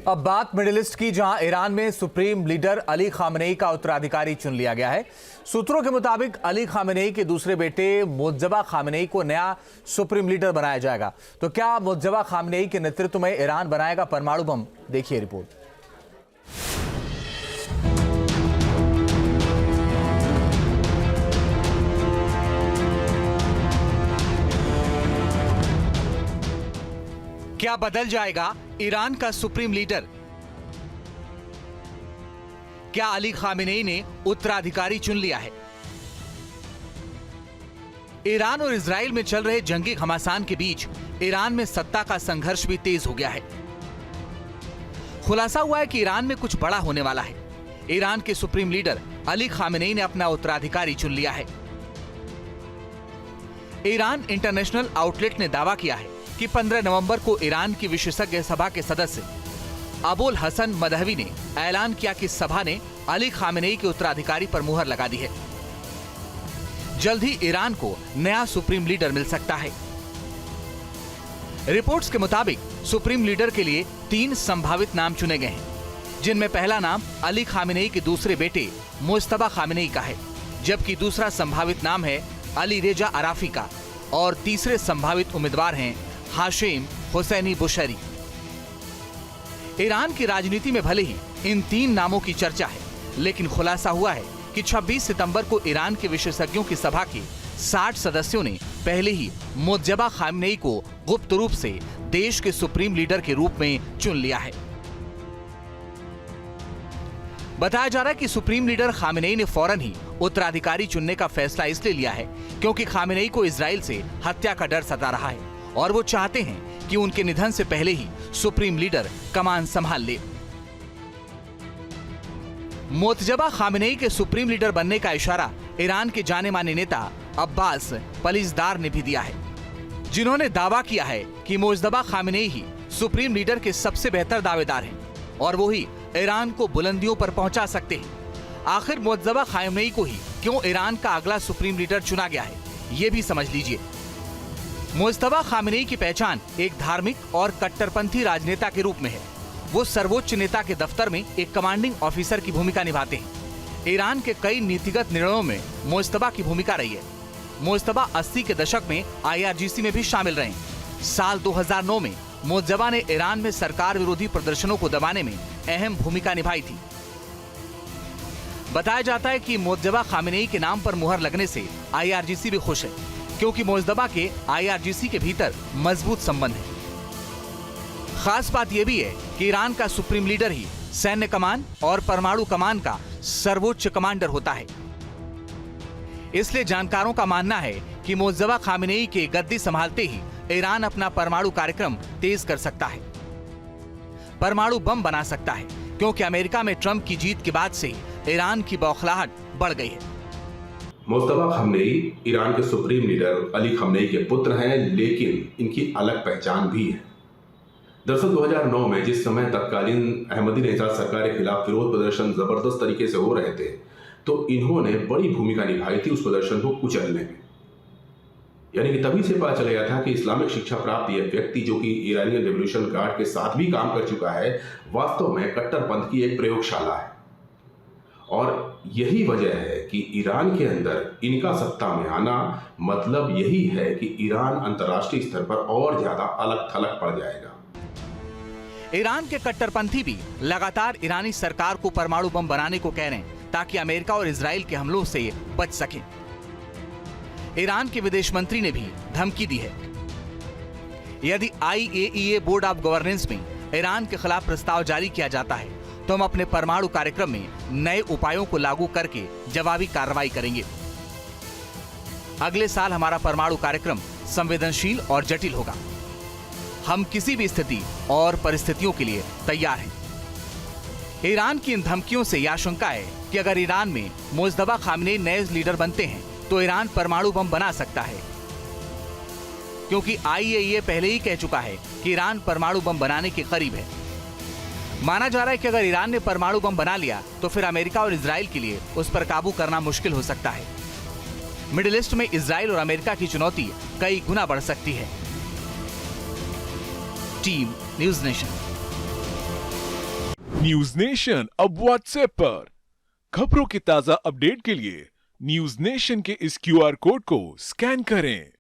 अब बात middle east की, जहां ईरान में सुप्रीम लीडर अली खामेनेई का उत्तराधिकारी चुन लिया गया है। सूत्रों के मुताबिक अली खामेनेई के दूसरे बेटे मुज्तबा खामेनेई को नया सुप्रीम लीडर बनाया जाएगा। तो क्या मुज्तबा खामेनेई के नेतृत्व में ईरान बनाएगा परमाणु बम? देखिए रिपोर्ट। क्या बदल जाएगा ईरान का सुप्रीम लीडर? क्या अली खामेनेई ने उत्तराधिकारी चुन लिया है? ईरान और इजराइल में चल रहे जंगी घमासान के बीच ईरान में सत्ता का संघर्ष भी तेज हो गया है। खुलासा हुआ है कि ईरान में कुछ बड़ा होने वाला है। ईरान के सुप्रीम लीडर अली खामेनेई ने अपना उत्तराधिकारी चुन लिया है। ईरान इंटरनेशनल आउटलेट ने दावा किया है कि 15 नवंबर को ईरान की विशेषज्ञ सभा के सदस्य अबुल हसन मदहवी ने ऐलान किया कि सभा ने अली खामेनेई के उत्तराधिकारी पर मुहर लगा दी है। जल्द ही ईरान को नया सुप्रीम लीडर मिल सकता है। रिपोर्ट्स के मुताबिक सुप्रीम लीडर के लिए 3 संभावित नाम चुने गए हैं, जिनमें पहला नाम अली खामेनेई के दूसरे बेटे मुज्तबा खामेनेई का है, जबकि दूसरा संभावित नाम है अली रेजा अराफी का और तीसरे संभावित उम्मीदवार हैं हाशिम हुसैनी बुशैरी। ईरान की राजनीति में भले ही इन 3 नामों की चर्चा है, लेकिन खुलासा हुआ है कि 26 सितंबर को ईरान के विशेषज्ञों की सभा के 60 सदस्यों ने पहले ही मुज्तबा खामेनेई को गुप्त रूप से देश के सुप्रीम लीडर के रूप में चुन लिया है। बताया जा रहा है कि सुप्रीम लीडर खामेनेई ने फौरन ही उत्तराधिकारी चुनने का फैसला इसलिए लिया है क्योंकि खामेनेई को इजराइल से हत्या का डर सता रहा है और वो चाहते हैं कि उनके निधन से पहले ही सुप्रीम लीडर कमान संभाल ले। मुज्तबा खामेनेई के सुप्रीम लीडर बनने का इशारा ईरान के जाने माने नेता अब्बास पलिजदार ने भी दिया है, जिन्होंने दावा किया है कि मुज्तबा खामेनेई ही सुप्रीम लीडर के सबसे बेहतर दावेदार हैं और वो ही ईरान को बुलंदियों पर पहुंचा सकते हैं। आखिर मुज्तबा खामेनेई को ही क्यों ईरान का अगला सुप्रीम लीडर चुना गया है, ये भी समझ लीजिए। मुज्तबा खामेनेई की पहचान एक धार्मिक और कट्टरपंथी राजनेता के रूप में है। वो सर्वोच्च नेता के दफ्तर में एक कमांडिंग ऑफिसर की भूमिका निभाते हैं। ईरान के कई नीतिगत निर्णयों में मुज्तबा की भूमिका रही है। मुज्तबा 80 के दशक में IRGC में भी शामिल रहे। साल 2009 में मुज्तबा ने ईरान में सरकार विरोधी प्रदर्शनों को दबाने में अहम भूमिका निभाई थी। बताया जाता है कि मुज्तबा खामेनेई के नाम पर मुहर लगने से IRGC भी खुश है, क्योंकि मुज्तबा के IRGC के भीतर मजबूत संबंध है। खास बात यह भी है कि ईरान का सुप्रीम लीडर ही सैन्य कमान और परमाणु कमान का सर्वोच्च कमांडर होता है। इसलिए जानकारों का मानना है कि मुज्तबा खामेनेई के गद्दी संभालते ही ईरान अपना परमाणु कार्यक्रम तेज कर सकता है, परमाणु बम बना सकता है, क्योंकि अमेरिका में ट्रंप की जीत के बाद से ही ईरान की बौखलाहट बढ़ गई है। मुज्तबा खामेनेई ईरान के सुप्रीम लीडर अली खामेनेई के पुत्र हैं, लेकिन इनकी अलग पहचान भी है। दरअसल 2009 में जिस समय तत्कालीन अहमदीनेजाद सरकार के खिलाफ विरोध प्रदर्शन जबरदस्त तरीके से हो रहे थे, तो इन्होंने बड़ी भूमिका निभाई थी उस प्रदर्शन को कुचलने में। यानी कि तभी से पता चल गया था कि इस्लामिक शिक्षा प्राप्त यह व्यक्ति, जो कि ईरानियन रेवोल्यूशन गार्ड के साथ भी काम कर चुका है, वास्तव में कट्टरपंथ की एक प्रयोगशाला है। और यही वजह है कि ईरान के अंदर इनका सत्ता में आना मतलब यही है कि ईरान अंतर्राष्ट्रीय स्तर पर और ज्यादा अलग थलग पड़ जाएगा। ईरान के कट्टरपंथी भी लगातार ईरानी सरकार को परमाणु बम बनाने को कह रहे हैं, ताकि अमेरिका और इजराइल के हमलों से बच सकें। ईरान के विदेश मंत्री ने भी धमकी दी है, यदि IAEA बोर्ड ऑफ गवर्नेंस में ईरान के खिलाफ प्रस्ताव जारी किया जाता है तो हम अपने परमाणु कार्यक्रम में नए उपायों को लागू करके जवाबी कार्रवाई करेंगे। अगले साल हमारा परमाणु कार्यक्रम संवेदनशील और जटिल होगा। हम किसी भी स्थिति और परिस्थितियों के लिए तैयार हैं। ईरान की इन धमकियों से यह आशंका है कि अगर ईरान में मुज्तबा खामेनेई नए लीडर बनते हैं तो ईरान परमाणु बम बना सकता है, क्योंकि IAEA पहले ही कह चुका है कि ईरान परमाणु बम बनाने के करीब है। माना जा रहा है कि अगर ईरान ने परमाणु बम बना लिया तो फिर अमेरिका और इजराइल के लिए उस पर काबू करना मुश्किल हो सकता है। मिडिल ईस्ट में इजराइल और अमेरिका की चुनौती कई गुना बढ़ सकती है। Team news nation. News nation अब व्हाट्सएप पर। खबरों के ताजा अपडेट के लिए न्यूज नेशन के इस क्यूआर कोड को स्कैन करें।